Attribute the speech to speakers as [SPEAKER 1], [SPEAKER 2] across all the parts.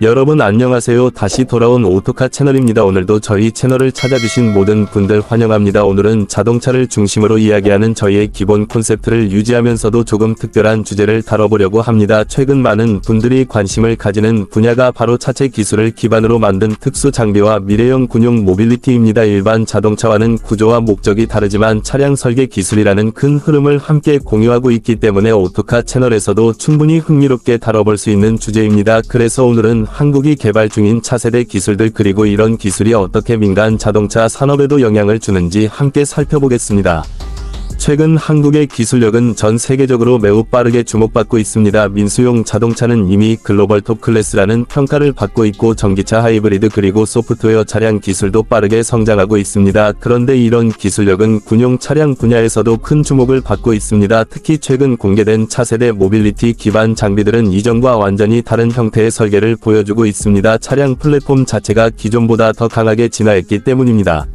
[SPEAKER 1] 여러분 안녕하세요. 다시 돌아온 오토카 채널입니다. 오늘도 저희 채널을 찾아주신 모든 분들 환영합니다. 오늘은 자동차를 중심으로 이야기하는 저희의 기본 콘셉트를 유지하면서도 조금 특별한 주제를 다뤄보려고 합니다. 최근 많은 분들이 관심을 가지는 분야가 바로 차체 기술을 기반으로 만든 특수 장비와 미래형 군용 모빌리티입니다. 일반 자동차와는 구조와 목적이 다르지만 차량 설계 기술이라는 큰 흐름을 함께 공유하고 있기 때문에 오토카 채널에서도 충분히 흥미롭게 다뤄볼 수 있는 주제입니다. 그래서 오늘은 한국이 개발 중인 차세대 기술들 그리고 이런 기술이 어떻게 민간 자동차 산업에도 영향을 주는지 함께 살펴보겠습니다. 최근 한국의 기술력은 전 세계적으로 매우 빠르게 주목받고 있습니다. 민수용 자동차는 이미 글로벌 톱 클래스라는 평가를 받고 있고 전기차 하이브리드 그리고 소프트웨어 차량 기술도 빠르게 성장하고 있습니다. 그런데 이런 기술력은 군용 차량 분야에서도 큰 주목을 받고 있습니다. 특히 최근 공개된 차세대 모빌리티 기반 장비들은 이전과 완전히 다른 형태의 설계를 보여주고 있습니다. 차량 플랫폼 자체가 기존보다 더 강하게 진화했기 때문입니다.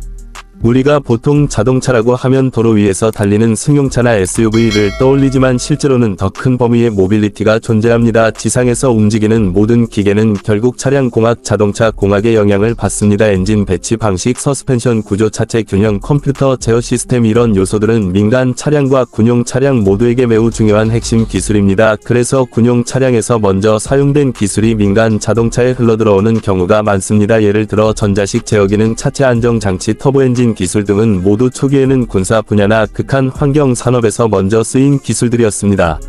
[SPEAKER 1] 우리가 보통 자동차라고 하면 도로 위에서 달리는 승용차나 SUV를 떠올리지만 실제로는 더 큰 범위의 모빌리티가 존재합니다. 지상에서 움직이는 모든 기계는 결국 차량 공학, 자동차 공학의 영향을 받습니다. 엔진 배치 방식, 서스펜션 구조, 차체 균형, 컴퓨터, 제어 시스템 이런 요소들은 민간 차량과 군용 차량 모두에게 매우 중요한 핵심 기술입니다. 그래서 군용 차량에서 먼저 사용된 기술이 민간 자동차에 흘러들어오는 경우가 많습니다. 예를 들어 전자식 제어기능, 차체 안정 장치, 터보 엔진 기술 등은 모두 초기에는 군사 분야나 극한 환경 산업에서 먼저 쓰인 기술들이었습니다.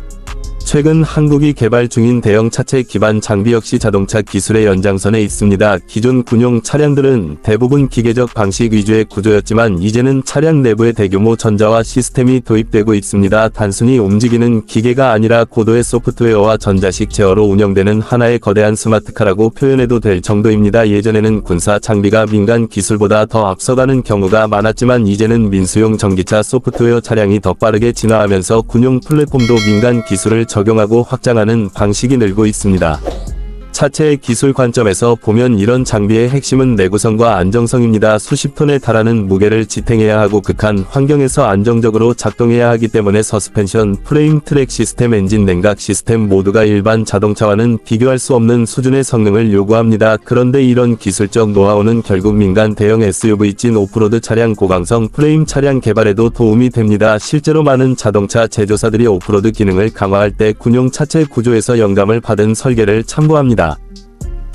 [SPEAKER 1] 최근 한국이 개발 중인 대형 차체 기반 장비 역시 자동차 기술의 연장선에 있습니다. 기존 군용 차량들은 대부분 기계적 방식 위주의 구조였지만 이제는 차량 내부에 대규모 전자화 시스템이 도입되고 있습니다. 단순히 움직이는 기계가 아니라 고도의 소프트웨어와 전자식 제어로 운영되는 하나의 거대한 스마트카라고 표현해도 될 정도입니다. 예전에는 군사 장비가 민간 기술보다 더 앞서가는 경우가 많았지만 이제는 민수용 전기차 소프트웨어 차량이 더 빠르게 진화하면서 군용 플랫폼도 민간 기술을 적용하고 확장하는 방식이 늘고 있습니다. 차체의 기술 관점에서 보면 이런 장비의 핵심은 내구성과 안정성입니다. 수십 톤에 달하는 무게를 지탱해야 하고 극한 환경에서 안정적으로 작동해야 하기 때문에 서스펜션, 프레임, 트랙 시스템, 엔진 냉각 시스템 모두가 일반 자동차와는 비교할 수 없는 수준의 성능을 요구합니다. 그런데 이런 기술적 노하우는 결국 민간 대형 SUV 찐 오프로드 차량 고강성 프레임 차량 개발에도 도움이 됩니다. 실제로 많은 자동차 제조사들이 오프로드 기능을 강화할 때 군용 차체 구조에서 영감을 받은 설계를 참고합니다.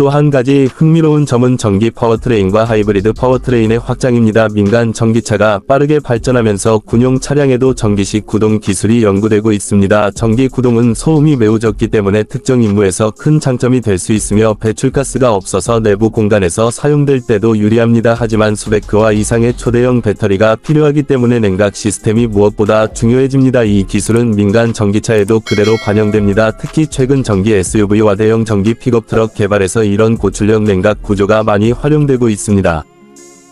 [SPEAKER 1] 또 한 가지 흥미로운 점은 전기 파워트레인과 하이브리드 파워트레인의 확장입니다. 민간 전기차가 빠르게 발전하면서 군용 차량에도 전기식 구동 기술이 연구되고 있습니다. 전기 구동은 소음이 매우 적기 때문에 특정 임무에서 큰 장점이 될 수 있으며 배출가스가 없어서 내부 공간에서 사용될 때도 유리합니다. 하지만 수백 킬로와 이상의 초대형 배터리가 필요하기 때문에 냉각 시스템이 무엇보다 중요해집니다. 이 기술은 민간 전기차에도 그대로 반영됩니다. 특히 최근 전기 SUV와 대형 전기 픽업 트럭 개발에서 이런 고출력 냉각 구조가 많이 활용되고 있습니다.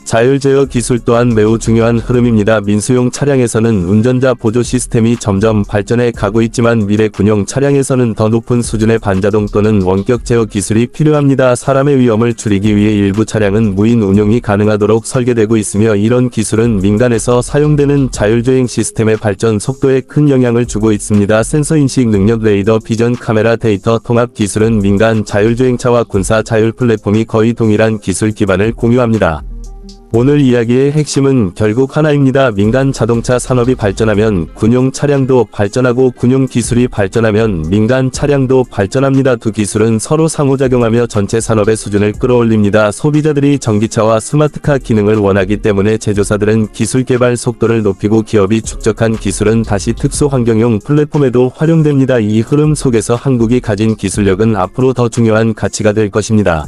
[SPEAKER 1] 자율 제어 기술 또한 매우 중요한 흐름입니다. 민수용 차량에서는 운전자 보조 시스템이 점점 발전해 가고 있지만 미래 군용 차량에서는 더 높은 수준의 반자동 또는 원격 제어 기술이 필요합니다. 사람의 위험을 줄이기 위해 일부 차량은 무인 운용이 가능하도록 설계되고 있으며 이런 기술은 민간에서 사용되는 자율주행 시스템의 발전 속도에 큰 영향을 주고 있습니다. 센서 인식 능력, 레이더, 비전, 카메라, 데이터 통합 기술은 민간 자율주행차와 군사 자율 플랫폼이 거의 동일한 기술 기반을 공유합니다. 오늘 이야기의 핵심은 결국 하나입니다. 민간 자동차 산업이 발전하면 군용 차량도 발전하고 군용 기술이 발전하면 민간 차량도 발전합니다. 두 기술은 서로 상호작용하며 전체 산업의 수준을 끌어올립니다. 소비자들이 전기차와 스마트카 기능을 원하기 때문에 제조사들은 기술 개발 속도를 높이고 기업이 축적한 기술은 다시 특수 환경용 플랫폼에도 활용됩니다. 이 흐름 속에서 한국이 가진 기술력은 앞으로 더 중요한 가치가 될 것입니다.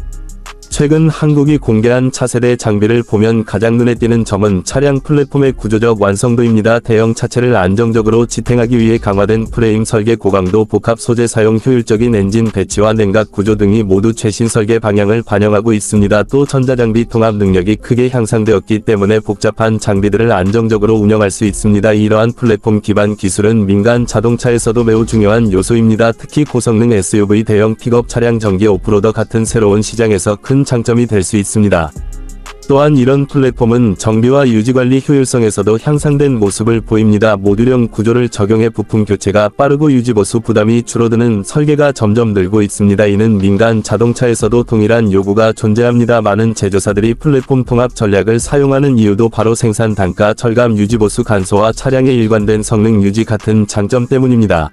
[SPEAKER 1] 최근 한국이 공개한 차세대 장비를 보면 가장 눈에 띄는 점은 차량 플랫폼의 구조적 완성도입니다. 대형 차체를 안정적으로 지탱하기 위해 강화된 프레임 설계, 고강도 복합 소재 사용, 효율적인 엔진 배치와 냉각 구조 등이 모두 최신 설계 방향을 반영하고 있습니다. 또 전자장비 통합 능력이 크게 향상되었기 때문에 복잡한 장비들을 안정적으로 운영할 수 있습니다. 이러한 플랫폼 기반 기술은 민간 자동차에서도 매우 중요한 요소입니다. 특히 고성능 SUV, 대형 픽업 차량, 전기 오프로더 같은 새로운 시장에서 큰 장점이 될 수 있습니다. 또한 이런 플랫폼은 정비와 유지관리 효율성에서도 향상된 모습을 보입니다. 모듈형 구조를 적용해 부품 교체가 빠르고 유지보수 부담이 줄어드는 설계가 점점 늘고 있습니다. 이는 민간 자동차에서도 동일한 요구가 존재합니다. 많은 제조사들이 플랫폼 통합 전략을 사용하는 이유도 바로 생산 단가 절감, 유지보수 간소화, 차량의 일관된 성능 유지 같은 장점 때문입니다.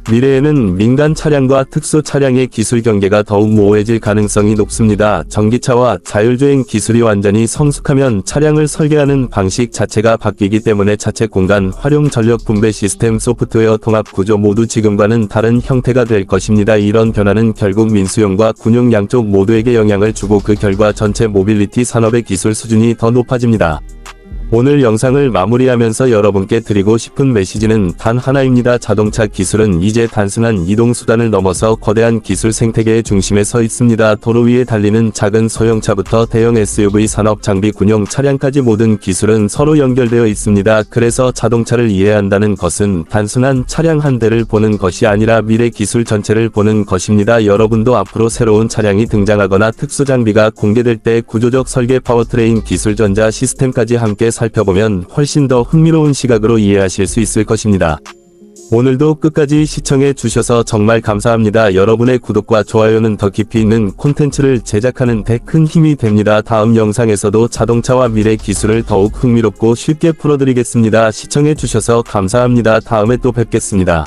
[SPEAKER 1] 미래에는 민간 차량과 특수 차량의 기술 경계가 더욱 모호해질 가능성이 높습니다. 전기차와 자율주행 기술이 완전히 성숙하면 차량을 설계하는 방식 자체가 바뀌기 때문에 차체 공간 활용, 전력 분배 시스템, 소프트웨어 통합 구조 모두 지금과는 다른 형태가 될 것입니다. 이런 변화는 결국 민수용과 군용 양쪽 모두에게 영향을 주고 그 결과 전체 모빌리티 산업의 기술 수준이 더 높아집니다. 오늘 영상을 마무리하면서 여러분께 드리고 싶은 메시지는 단 하나입니다. 자동차 기술은 이제 단순한 이동수단을 넘어서 거대한 기술 생태계의 중심에 서 있습니다. 도로 위에 달리는 작은 소형차부터 대형 SUV, 산업 장비, 군용 차량까지 모든 기술은 서로 연결되어 있습니다. 그래서 자동차를 이해한다는 것은 단순한 차량 한 대를 보는 것이 아니라 미래 기술 전체를 보는 것입니다. 여러분도 앞으로 새로운 차량이 등장하거나 특수 장비가 공개될 때 구조적 설계, 파워트레인 기술, 전자 시스템까지 함께 살펴보면 훨씬 더 흥미로운 시각으로 이해하실 수 있을 것입니다. 오늘도 끝까지 시청해 주셔서 정말 감사합니다. 여러분의 구독과 좋아요는 더 깊이 있는 콘텐츠를 제작하는 데 큰 힘이 됩니다. 다음 영상에서도 자동차와 미래 기술을 더욱 흥미롭고 쉽게 풀어드리겠습니다. 시청해 주셔서 감사합니다. 다음에 또 뵙겠습니다.